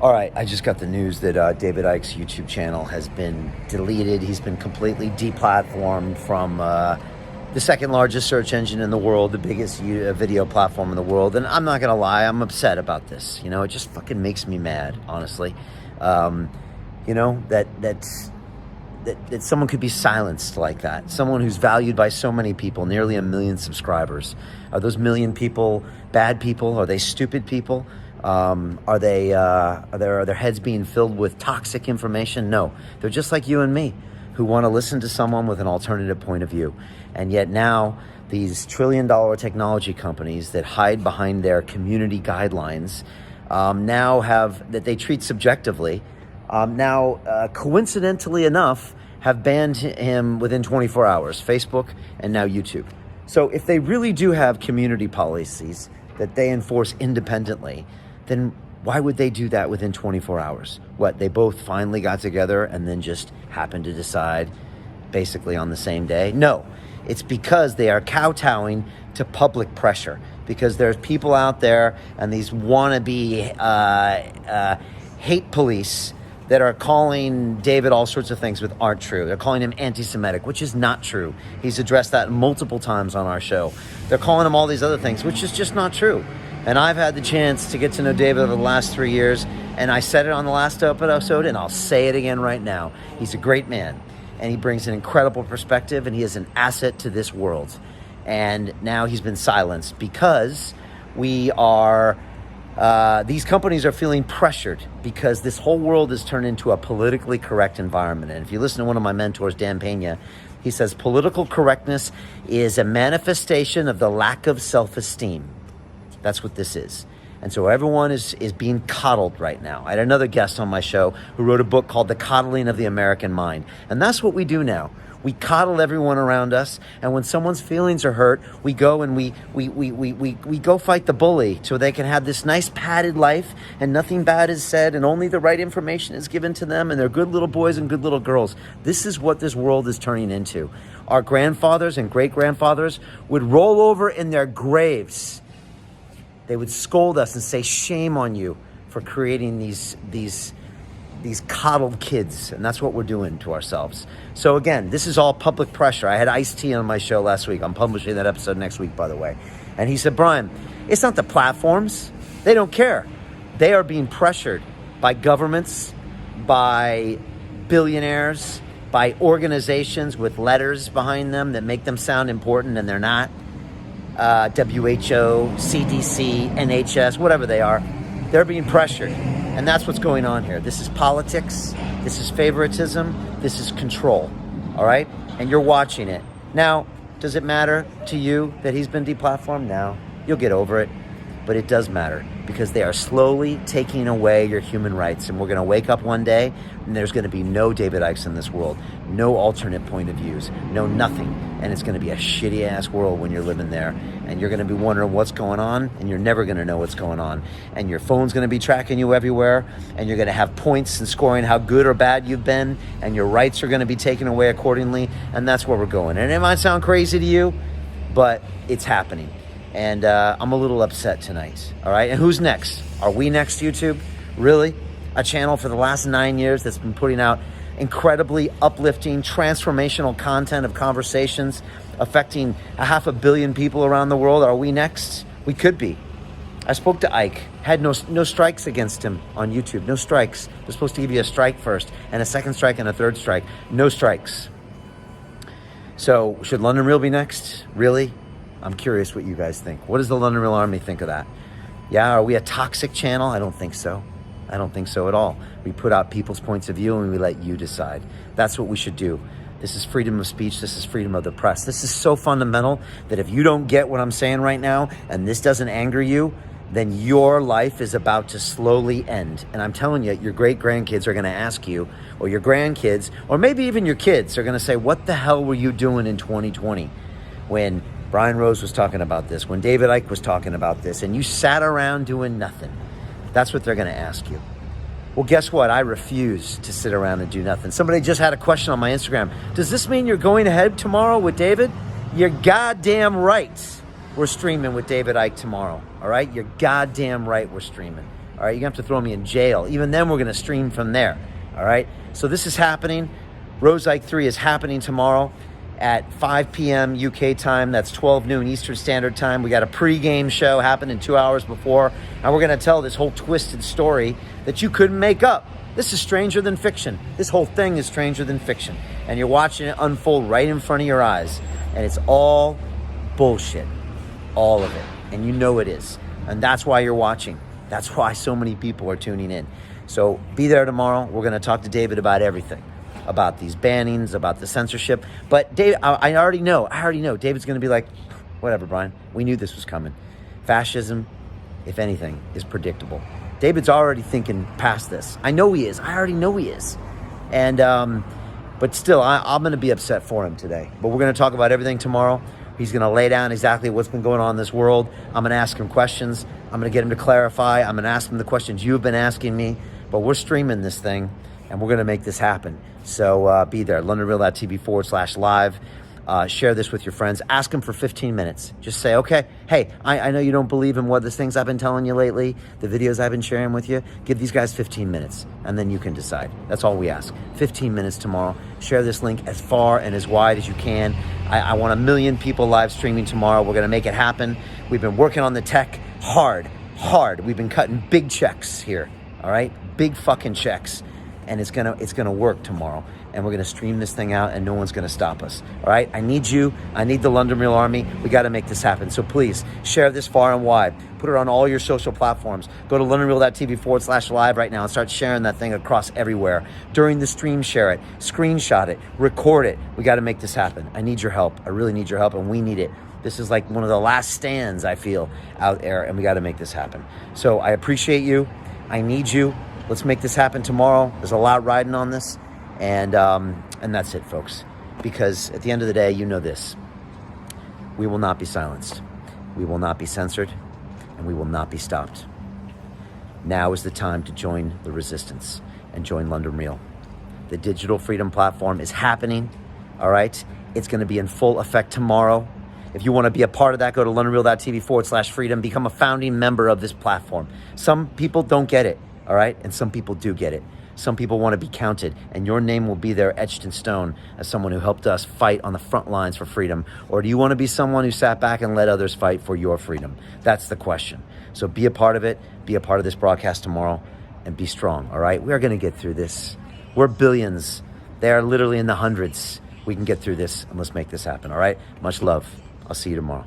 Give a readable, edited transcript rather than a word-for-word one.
All right, I just got the news that David Icke's YouTube channel has been deleted. He's been completely deplatformed from the second largest search engine in the world, the biggest video platform in the world. And I'm not going to lie, I'm upset about this. You know, it just fucking makes me mad, honestly. You know, that someone could be silenced like that. Someone who's valued by so many people, nearly 1 million subscribers. Are those million people bad people? Are they stupid people? Are their heads being filled with toxic information? No, they're just like you and me, who want to listen to someone with an alternative point of view. And yet now these trillion-dollar technology companies that hide behind their community guidelines now have, that they treat subjectively, coincidentally enough, have banned him within 24 hours, Facebook and now YouTube. So if they really do have community policies that they enforce independently, then why would they do that within 24 hours? What, they both finally got together and then just happened to decide basically on the same day? No, it's because they are kowtowing to public pressure, because there's people out there and these wannabe hate police that are calling David all sorts of things that aren't true. They're calling him anti-Semitic, which is not true. He's addressed that multiple times on our show. They're calling him all these other things, which is just not true. And I've had the chance to get to know David over the last 3 years, and I said it on the last episode, and I'll say it again right now. He's a great man, and he brings an incredible perspective, and he is an asset to this world. And now he's been silenced because these companies are feeling pressured because this whole world has turned into a politically correct environment. And if you listen to one of my mentors, Dan Pena, he says political correctness is a manifestation of the lack of self-esteem. That's what this is. And so everyone is being coddled right now. I had another guest on my show who wrote a book called The Coddling of the American Mind. And that's what we do now. We coddle everyone around us. And when someone's feelings are hurt, we go and we go fight the bully so they can have this nice padded life and nothing bad is said and only the right information is given to them and they're good little boys and good little girls. This is what this world is turning into. Our grandfathers and great-grandfathers would roll over in their graves. They would scold us and say, shame on you for creating these coddled kids. And that's what we're doing to ourselves. So again, this is all public pressure. I had Ice-T on my show last week. I'm publishing that episode next week, by the way. And he said, Brian, it's not the platforms. They don't care. They are being pressured by governments, by billionaires, by organizations with letters behind them that make them sound important and they're not. WHO, CDC, NHS, whatever they are, they're being pressured. And that's what's going on here. This is politics. This is favoritism. This is control. All right? And you're watching it. Now, does it matter to you that he's been deplatformed? No. You'll get over it. But it does matter because they are slowly taking away your human rights. And we're going to wake up one day and there's going to be no David Icke in this world. No alternate point of views. No nothing. And it's going to be a shitty ass world when you're living there. And you're going to be wondering what's going on. And you're never going to know what's going on. And your phone's going to be tracking you everywhere. And you're going to have points and scoring how good or bad you've been. And your rights are going to be taken away accordingly. And that's where we're going. And it might sound crazy to you, but it's happening. And I'm a little upset tonight, all right? And who's next? Are we next, YouTube? Really? A channel for the last 9 years that's been putting out incredibly uplifting, transformational content of conversations affecting 500 million people around the world. Are we next? We could be. I spoke to Icke, had no strikes against him on YouTube, no strikes. They're supposed to give you a strike first, and a second strike, and a third strike. No strikes. So should London Real be next? Really? I'm curious what you guys think. What does the London Real Army think of that? Yeah, are we a toxic channel? I don't think so. I don't think so at all. We put out people's points of view and we let you decide. That's what we should do. This is freedom of speech. This is freedom of the press. This is so fundamental that if you don't get what I'm saying right now and this doesn't anger you, then your life is about to slowly end. And I'm telling you, your great-grandkids are going to ask you, or your grandkids, or maybe even your kids are going to say, what the hell were you doing in 2020 when Brian Rose was talking about this, when David Icke was talking about this, and you sat around doing nothing? That's what they're going to ask you. Well, guess what? I refuse to sit around and do nothing. Somebody just had a question on my Instagram. Does this mean you're going ahead tomorrow with David? You're goddamn right. We're streaming with David Icke tomorrow. All right? You're goddamn right we're streaming. All right, you're going to have to throw me in jail. Even then, we're going to stream from there. All right, so this is happening. Rose Ike 3 is happening tomorrow at 5 p.m. UK time. That's 12 noon Eastern Standard Time. We got a pre-game show happening 2 hours before, and we're going to tell this whole twisted story that you couldn't make up. This is stranger than fiction. This whole thing is stranger than fiction, and you're watching it unfold right in front of your eyes, and it's all bullshit, all of it, and you know it is, and that's why you're watching. That's why so many people are tuning in. So be there tomorrow. We're going to talk to David about everything, about these bannings, about the censorship. But Dave, I already know. David's going to be like, whatever, Brian. We knew this was coming. Fascism, if anything, is predictable. David's already thinking past this. I know he is. I already know he is. And but still, I'm going to be upset for him today. But we're going to talk about everything tomorrow. He's going to lay down exactly what's been going on in this world. I'm going to ask him questions. I'm going to get him to clarify. I'm going to ask him the questions you've been asking me. But we're streaming this thing, and we're going to make this happen. So be there, LondonReal.tv/live. Share this with your friends. Ask them for 15 minutes. Just say, okay, hey, I know you don't believe in what the things I've been telling you lately, the videos I've been sharing with you. Give these guys 15 minutes, and then you can decide. That's all we ask. 15 minutes tomorrow. Share this link as far and as wide as you can. I want 1 million people live streaming tomorrow. We're going to make it happen. We've been working on the tech hard. We've been cutting big checks here, all right? Big fucking checks. And it's gonna work tomorrow, and we're gonna stream this thing out, and no one's gonna stop us. All right, I need you. I need the London Real Army. We got to make this happen. So please share this far and wide. Put it on all your social platforms. Go to LondonReal.tv/live right now and start sharing that thing across everywhere. During the stream, share it, screenshot it, record it. We got to make this happen. I need your help. I really need your help, and we need it. This is like one of the last stands I feel out there, and we got to make this happen. So I appreciate you. I need you. Let's make this happen tomorrow. There's a lot riding on this, and that's it, folks. Because at the end of the day, you know this. We will not be silenced. We will not be censored, and we will not be stopped. Now is the time to join the resistance and join London Real. The digital freedom platform is happening, all right? It's going to be in full effect tomorrow. If you want to be a part of that, go to LondonReal.tv/freedom. Become a founding member of this platform. Some people don't get it. All right, and some people do get it. Some people want to be counted, and your name will be there etched in stone as someone who helped us fight on the front lines for freedom. Or do you want to be someone who sat back and let others fight for your freedom? That's the question. So be a part of it. Be a part of this broadcast tomorrow, and be strong. All right, we are going to get through this. We're billions. They are literally in the hundreds. We can get through this, and let's make this happen. All right, much love. I'll see you tomorrow.